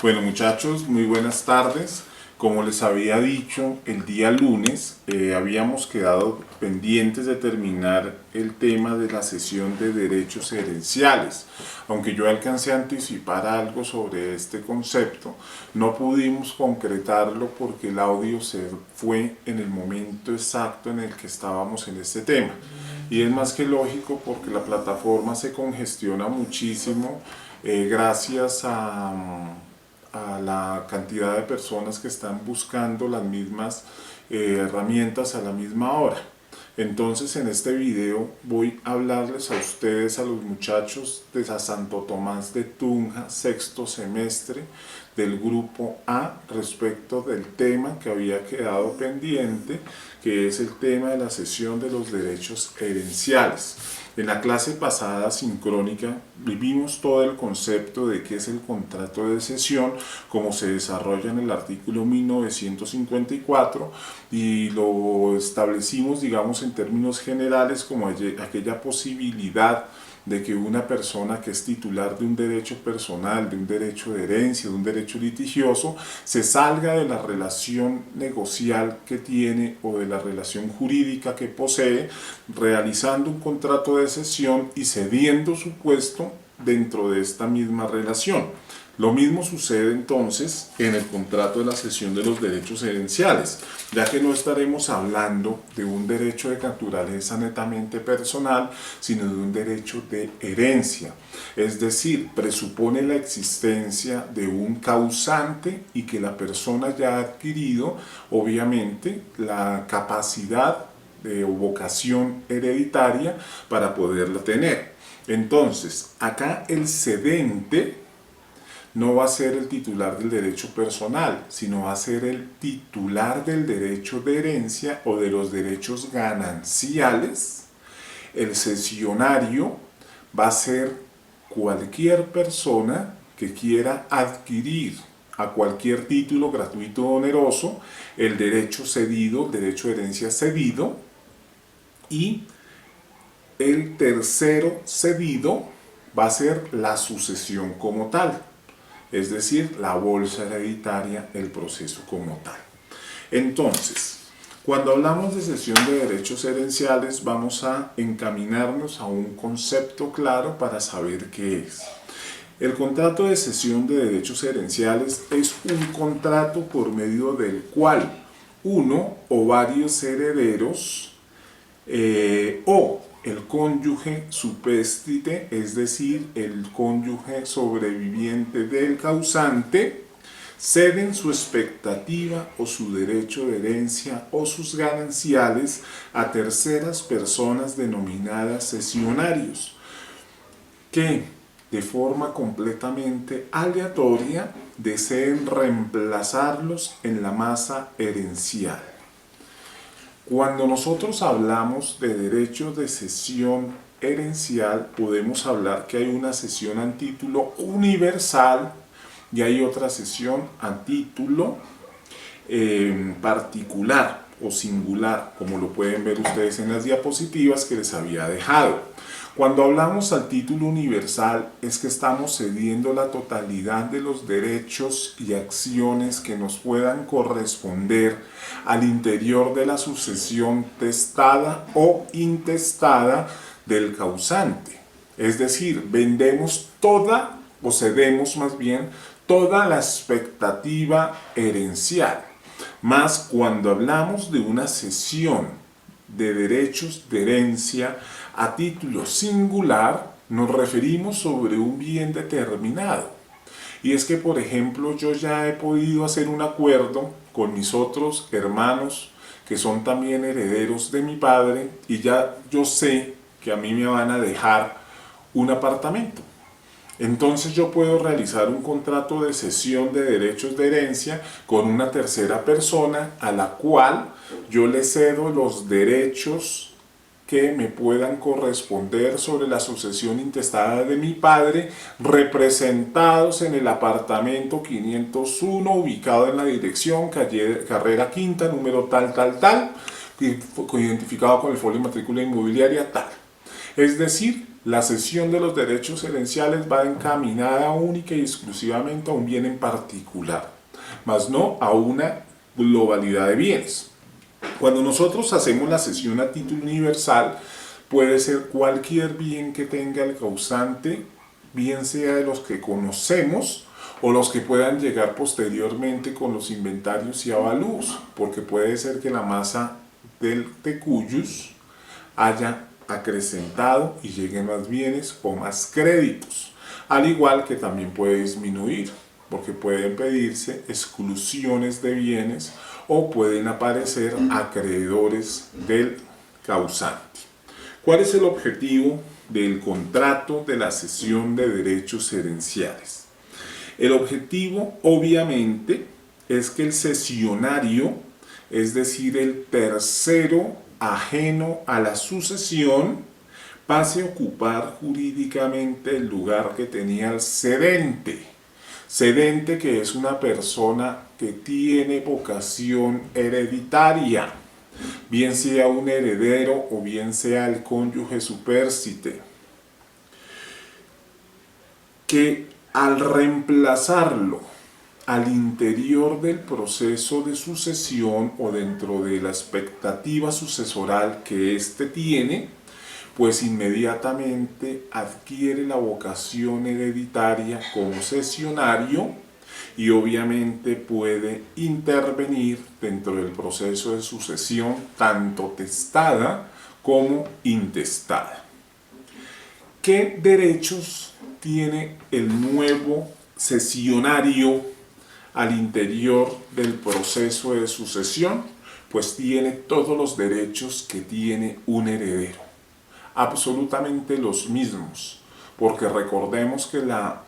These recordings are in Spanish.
Bueno muchachos, muy buenas tardes. Como les había dicho, el día lunes habíamos quedado pendientes de terminar el tema de la sesión de derechos herenciales. Aunque yo alcancé a anticipar algo sobre este concepto, no pudimos concretarlo porque el audio se fue en el momento exacto en el que estábamos en este tema. Y es más que lógico porque la plataforma se congestiona muchísimo gracias a la cantidad de personas que están buscando las mismas herramientas a la misma hora. Entonces en este video voy a hablarles a ustedes, a los muchachos de Santo Tomás de Tunja, sexto semestre del grupo A, respecto del tema que había quedado pendiente, que es el tema de la cesión de los derechos herenciales. En la clase pasada sincrónica vivimos todo el concepto de qué es el contrato de cesión, cómo se desarrolla en el artículo 1954 y lo establecimos, digamos, en términos generales como aquella posibilidad de que una persona que es titular de un derecho personal, de un derecho de herencia, de un derecho litigioso, se salga de la relación negocial que tiene o de la relación jurídica que posee, realizando un contrato de cesión y cediendo su puesto dentro de esta misma relación. Lo mismo sucede entonces en el contrato de la cesión de los derechos herenciales, ya que no estaremos hablando de un derecho de naturaleza netamente personal, sino de un derecho de herencia. Es decir, presupone la existencia de un causante y que la persona ya ha adquirido, obviamente, la capacidad o vocación hereditaria para poderla tener. Entonces, acá el cedente no va a ser el titular del derecho personal, sino va a ser el titular del derecho de herencia o de los derechos gananciales. El cesionario va a ser cualquier persona que quiera adquirir a cualquier título gratuito o oneroso el derecho cedido, el derecho de herencia cedido, y el tercero cedido va a ser la sucesión como tal. Es decir, la bolsa hereditaria, el proceso como tal. Entonces, cuando hablamos de cesión de derechos herenciales, vamos a encaminarnos a un concepto claro para saber qué es. El contrato de cesión de derechos herenciales es un contrato por medio del cual uno o varios herederos o el cónyuge supéstite, es decir, el cónyuge sobreviviente del causante, ceden su expectativa o su derecho de herencia o sus gananciales a terceras personas denominadas cesionarios, que de forma completamente aleatoria deseen reemplazarlos en la masa herencial. Cuando nosotros hablamos de derechos de cesión herencial, podemos hablar que hay una cesión a título universal y hay otra cesión a título particular o singular, como lo pueden ver ustedes en las diapositivas que les había dejado. Cuando hablamos al título universal es que estamos cediendo la totalidad de los derechos y acciones que nos puedan corresponder al interior de la sucesión testada o intestada del causante. Es decir, vendemos toda, o cedemos más bien, toda la expectativa herencial. Más cuando hablamos de una cesión de derechos de herencia a título singular, nos referimos sobre un bien determinado. Y es que, por ejemplo, yo ya he podido hacer un acuerdo con mis otros hermanos que son también herederos de mi padre y ya yo sé que a mí me van a dejar un apartamento. Entonces yo puedo realizar un contrato de cesión de derechos de herencia con una tercera persona a la cual yo le cedo los derechos que me puedan corresponder sobre la sucesión intestada de mi padre, representados en el apartamento 501, ubicado en la dirección carrera quinta, número tal, identificado con el folio de matrícula inmobiliaria tal. Es decir, La cesión de los derechos herenciales va encaminada única y exclusivamente a un bien en particular, más no a una globalidad de bienes. Cuando nosotros hacemos la cesión a título universal, puede ser cualquier bien que tenga el causante, bien sea de los que conocemos o los que puedan llegar posteriormente con los inventarios y avalúos, porque puede ser que la masa del tecuyus haya acrecentado y lleguen más bienes o más créditos, al igual que también puede disminuir, porque pueden pedirse exclusiones de bienes o pueden aparecer acreedores del causante. ¿Cuál es el objetivo del contrato de la cesión de derechos herenciales? El objetivo, obviamente, es que el cesionario, es decir, el tercero ajeno a la sucesión, pase a ocupar jurídicamente el lugar que tenía el cedente. Cedente, que es una persona que tiene vocación hereditaria, bien sea un heredero o bien sea el cónyuge supérsite, que al reemplazarlo al interior del proceso de sucesión o dentro de la expectativa sucesoral que éste tiene, pues inmediatamente adquiere la vocación hereditaria como cesionario y obviamente puede intervenir dentro del proceso de sucesión tanto testada como intestada. ¿Qué derechos tiene el nuevo cesionario al interior del proceso de sucesión? Pues tiene todos los derechos que tiene un heredero, absolutamente los mismos, porque recordemos que la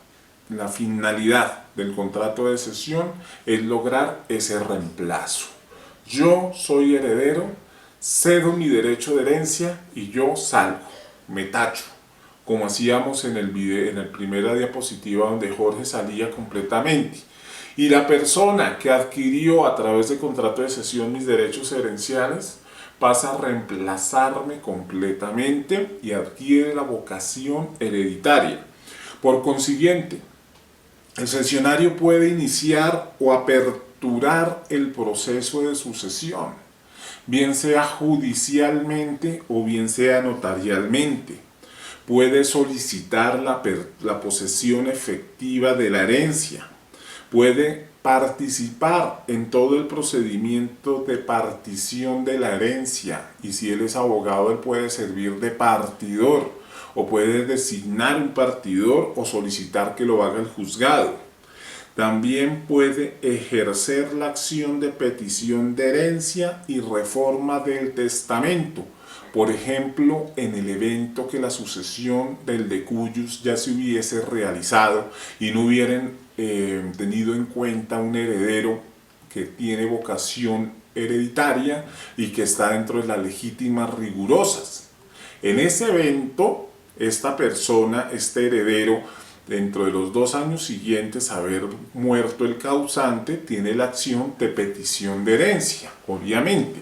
finalidad del contrato de cesión es lograr ese reemplazo. Yo soy heredero, cedo mi derecho de herencia y yo salgo, me tacho, como hacíamos en el video, en la primera diapositiva donde Jorge salía completamente. Y la persona que adquirió a través de contrato de cesión mis derechos herenciales pasa a reemplazarme completamente y adquiere la vocación hereditaria. Por consiguiente, el cesionario puede iniciar o aperturar el proceso de sucesión, bien sea judicialmente o bien sea notarialmente. Puede solicitar la posesión efectiva de la herencia. Puede participar en todo el procedimiento de partición de la herencia y si él es abogado, él puede servir de partidor o puede designar un partidor o solicitar que lo haga el juzgado. También puede ejercer la acción de petición de herencia y reforma del testamento. Por ejemplo, en el evento que la sucesión del decuyus ya se hubiese realizado y no hubieran tenido en cuenta un heredero que tiene vocación hereditaria y que está dentro de las legítimas rigurosas. En ese evento, esta persona, este heredero, dentro de los 2 años siguientes a haber muerto el causante, tiene la acción de petición de herencia, obviamente.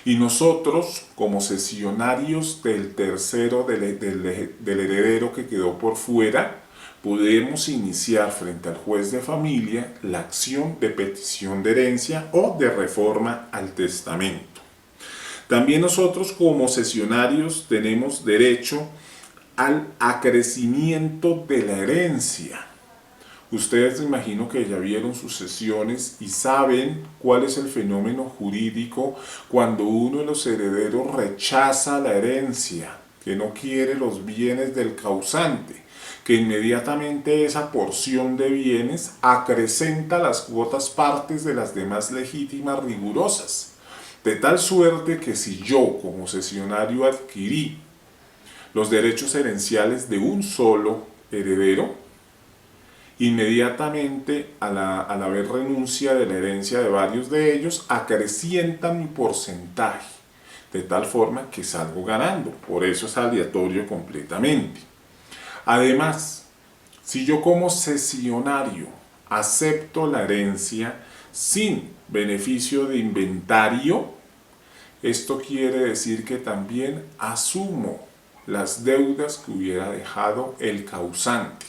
Y nosotros, como cesionarios del tercero del heredero que quedó por fuera, podemos iniciar frente al juez de familia la acción de petición de herencia o de reforma al testamento. También nosotros como cesionarios tenemos derecho al acrecimiento de la herencia. Ustedes me imagino que ya vieron sucesiones y saben cuál es el fenómeno jurídico cuando uno de los herederos rechaza la herencia, que no quiere los bienes del causante, que inmediatamente esa porción de bienes acrecenta las cuotas partes de las demás legítimas rigurosas, de tal suerte que si yo como cesionario adquirí los derechos herenciales de un solo heredero, inmediatamente al haber renuncia de la herencia de varios de ellos, acrecientan mi porcentaje, de tal forma que salgo ganando. Por eso es aleatorio completamente. Además, si yo como cesionario acepto la herencia sin beneficio de inventario, esto quiere decir que también asumo las deudas que hubiera dejado el causante.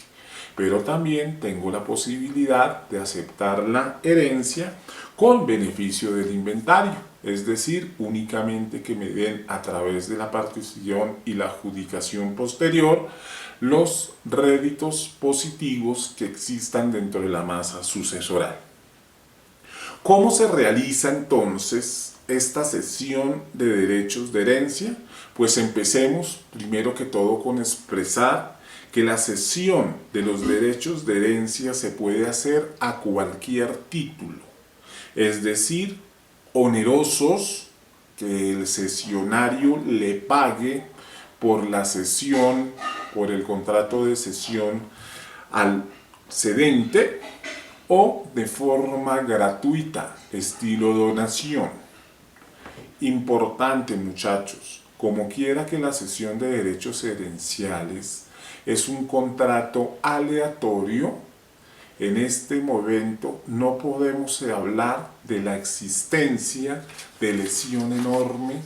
Pero también tengo la posibilidad de aceptar la herencia con beneficio del inventario, es decir, únicamente que me den a través de la partición y la adjudicación posterior los réditos positivos que existan dentro de la masa sucesoral. ¿Cómo se realiza entonces esta cesión de derechos de herencia? Pues empecemos primero que todo con expresar que la cesión de los derechos de herencia se puede hacer a cualquier título, es decir, onerosos que el cesionario le pague por la cesión, por el contrato de cesión al cedente, o de forma gratuita, estilo donación. Importante, muchachos, como quiera que la cesión de derechos herenciales es un contrato aleatorio, en este momento no podemos hablar de la existencia de lesión enorme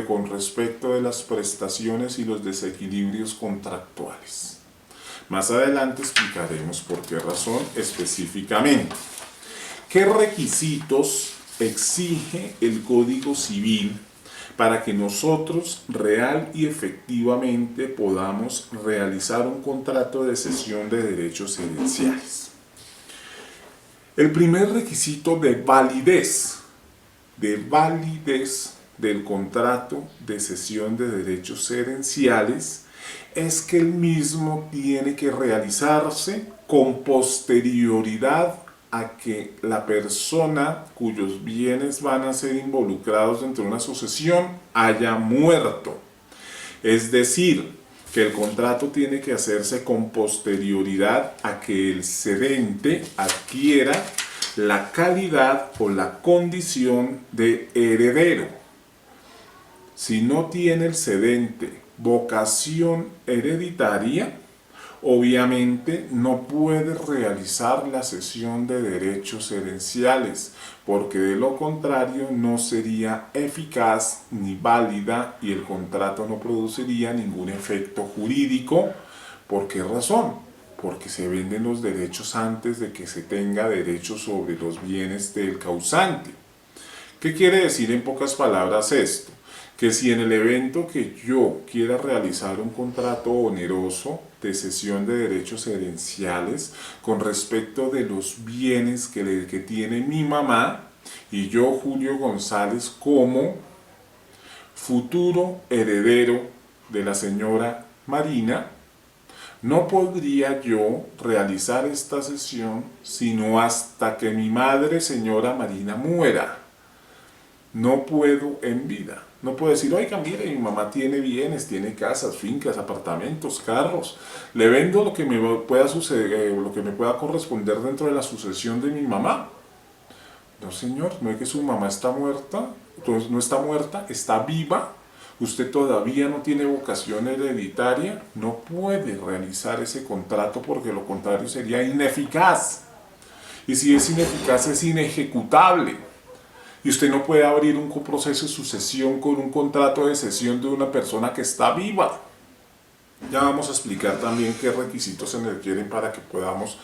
con respecto de las prestaciones y los desequilibrios contractuales. Más adelante explicaremos por qué razón específicamente. ¿Qué requisitos exige el Código Civil para que nosotros real y efectivamente podamos realizar un contrato de cesión de derechos herenciales? El primer requisito de validez del contrato de cesión de derechos herenciales es que el mismo tiene que realizarse con posterioridad a que la persona cuyos bienes van a ser involucrados dentro de una sucesión haya muerto. Es decir, que el contrato tiene que hacerse con posterioridad a que el cedente adquiera la calidad o la condición de heredero. Si no tiene el cedente vocación hereditaria, obviamente no puede realizar la cesión de derechos herenciales, porque de lo contrario no sería eficaz ni válida y el contrato no produciría ningún efecto jurídico. ¿Por qué razón? Porque se venden los derechos antes de que se tenga derechos sobre los bienes del causante. ¿Qué quiere decir en pocas palabras esto? Que si en el evento que yo quiera realizar un contrato oneroso de cesión de derechos herenciales con respecto de los bienes que tiene mi mamá y yo, Julio González, como futuro heredero de la señora Marina, no podría yo realizar esta cesión sino hasta que mi madre, señora Marina, muera. No puedo en vida. No puedo decir, oiga, mire, mi mamá tiene bienes, tiene casas, fincas, apartamentos, carros. Le vendo lo que me pueda suceder, lo que me pueda corresponder dentro de la sucesión de mi mamá. No, señor, no es que su mamá está muerta, entonces no está muerta, está viva. Usted todavía no tiene vocación hereditaria, no puede realizar ese contrato porque lo contrario sería ineficaz. Y si es ineficaz, es inejecutable. Y usted no puede abrir un proceso de sucesión con un contrato de cesión de una persona que está viva. Ya vamos a explicar también qué requisitos se requieren para que podamos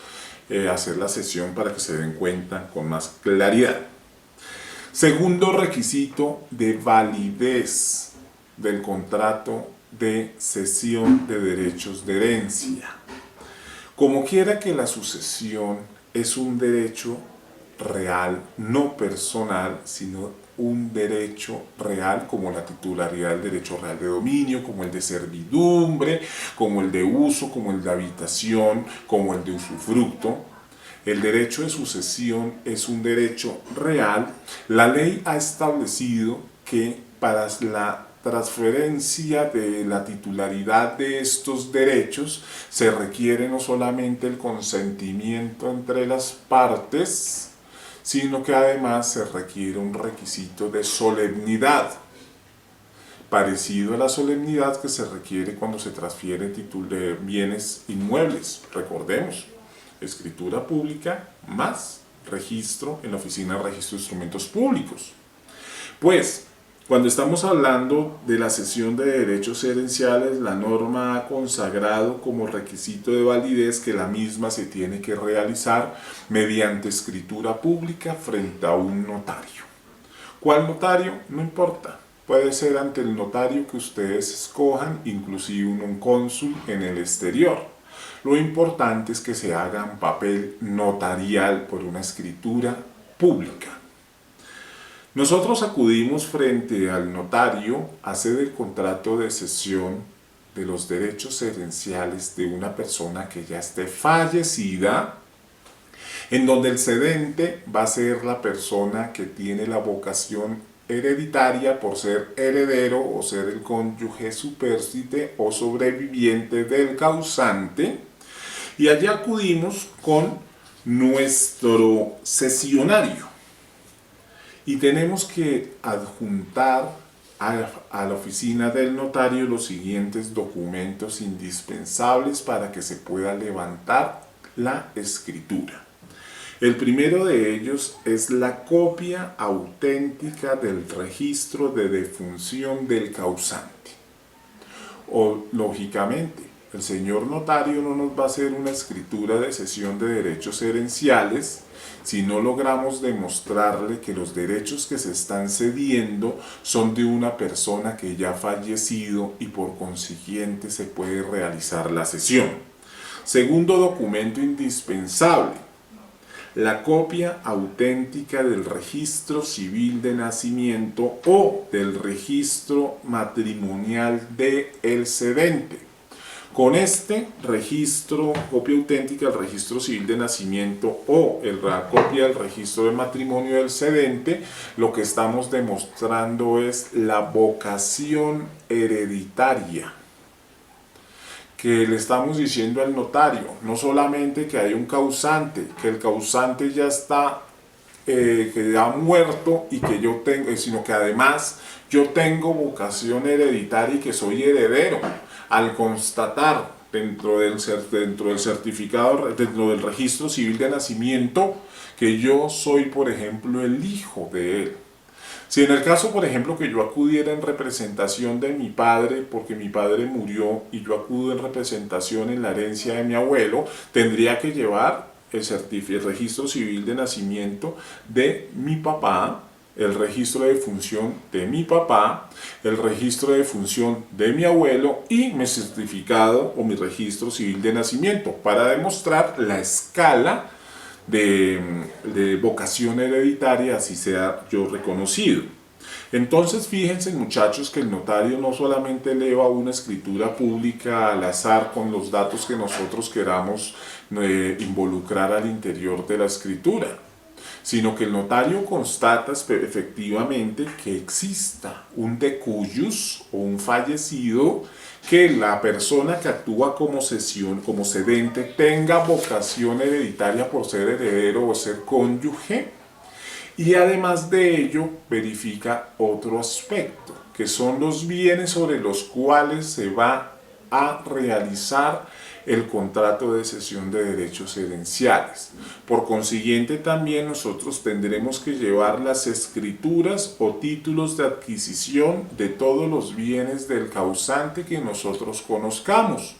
hacer la cesión para que se den cuenta con más claridad. Segundo requisito de validez del contrato de cesión de derechos de herencia. Como quiera que la sucesión es un derecho real, no personal, sino un derecho real como la titularidad del derecho real de dominio, como el de servidumbre, como el de uso, como el de habitación, como el de usufructo. El derecho de sucesión es un derecho real. La ley ha establecido que para la transferencia de la titularidad de estos derechos se requiere no solamente el consentimiento entre las partes, sino que además se requiere un requisito de solemnidad, parecido a la solemnidad que se requiere cuando se transfiere bienes inmuebles. Recordemos, escritura pública más registro en la Oficina de Registro de Instrumentos Públicos. Pues, Cuando estamos hablando de la cesión de derechos herenciales, la norma ha consagrado como requisito de validez que la misma se tiene que realizar mediante escritura pública frente a un notario. ¿Cuál notario? No importa. Puede ser ante el notario que ustedes escojan, inclusive un cónsul en el exterior. Lo importante es que se haga en papel notarial por una escritura pública. Nosotros acudimos frente al notario a hacer el contrato de cesión de los derechos herenciales de una persona que ya esté fallecida, en donde el cedente va a ser la persona que tiene la vocación hereditaria por ser heredero o ser el cónyuge supérstite o sobreviviente del causante, y allí acudimos con nuestro cesionario. Y tenemos que adjuntar a la oficina del notario los siguientes documentos indispensables para que se pueda levantar la escritura. El primero de ellos es la copia auténtica del registro de defunción del causante. O, lógicamente, el señor notario no nos va a hacer una escritura de cesión de derechos herenciales si no logramos demostrarle que los derechos que se están cediendo son de una persona que ya ha fallecido y por consiguiente se puede realizar la cesión. Segundo documento indispensable, la copia auténtica del registro civil de nacimiento o del registro matrimonial del cedente. Con este registro, copia auténtica del registro civil de nacimiento o la copia del registro de matrimonio del cedente, lo que estamos demostrando es la vocación hereditaria que le estamos diciendo al notario, no solamente que hay un causante, que el causante ya está, que ya ha muerto y que yo tengo, sino que además yo tengo vocación hereditaria y que soy heredero. Al constatar dentro del certificado, dentro del registro civil de nacimiento, que yo soy, por ejemplo, el hijo de él. Si en el caso, por ejemplo, que yo acudiera en representación de mi padre, porque mi padre murió y yo acudo en representación en la herencia de mi abuelo, tendría que llevar el registro civil de nacimiento de mi papá, el registro de defunción de mi papá, el registro de defunción de mi abuelo y mi certificado o mi registro civil de nacimiento para demostrar la escala de vocación hereditaria, así sea yo reconocido. Entonces fíjense, muchachos, que el notario no solamente eleva una escritura pública al azar con los datos que nosotros queramos involucrar al interior de la escritura, sino que el notario constata efectivamente que exista un decuyus o un fallecido, que la persona que actúa como cedente tenga vocación hereditaria por ser heredero o ser cónyuge, y además de ello verifica otro aspecto, que son los bienes sobre los cuales se va a realizar el contrato de cesión de derechos herenciales. Por consiguiente, también nosotros tendremos que llevar las escrituras o títulos de adquisición de todos los bienes del causante que nosotros conozcamos.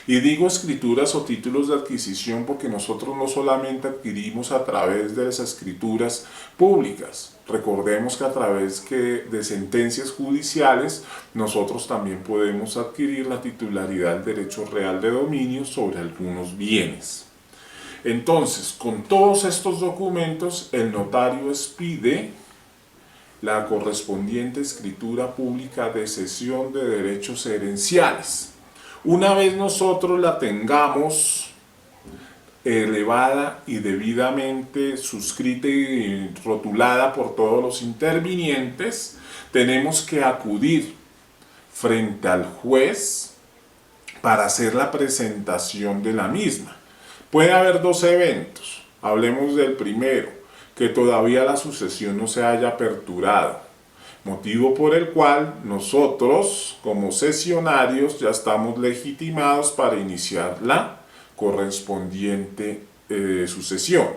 Y digo escrituras o títulos de adquisición porque nosotros no solamente adquirimos a través de las escrituras públicas. Recordemos que a través de sentencias judiciales nosotros también podemos adquirir la titularidad del derecho real de dominio sobre algunos bienes. Entonces, con todos estos documentos, el notario expide la correspondiente escritura pública de cesión de derechos herenciales. Una vez nosotros la tengamos elevada y debidamente suscrita y rotulada por todos los intervinientes, tenemos que acudir frente al juez para hacer la presentación de la misma. Puede haber dos eventos. Hablemos del primero, que todavía la sucesión no se haya aperturado, motivo por el cual nosotros como cesionarios ya estamos legitimados para iniciar la correspondiente sucesión,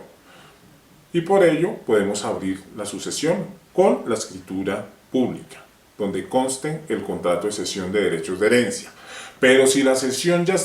y por ello podemos abrir la sucesión con la escritura pública. donde conste el contrato de cesión de derechos de herencia. Pero si la cesión ya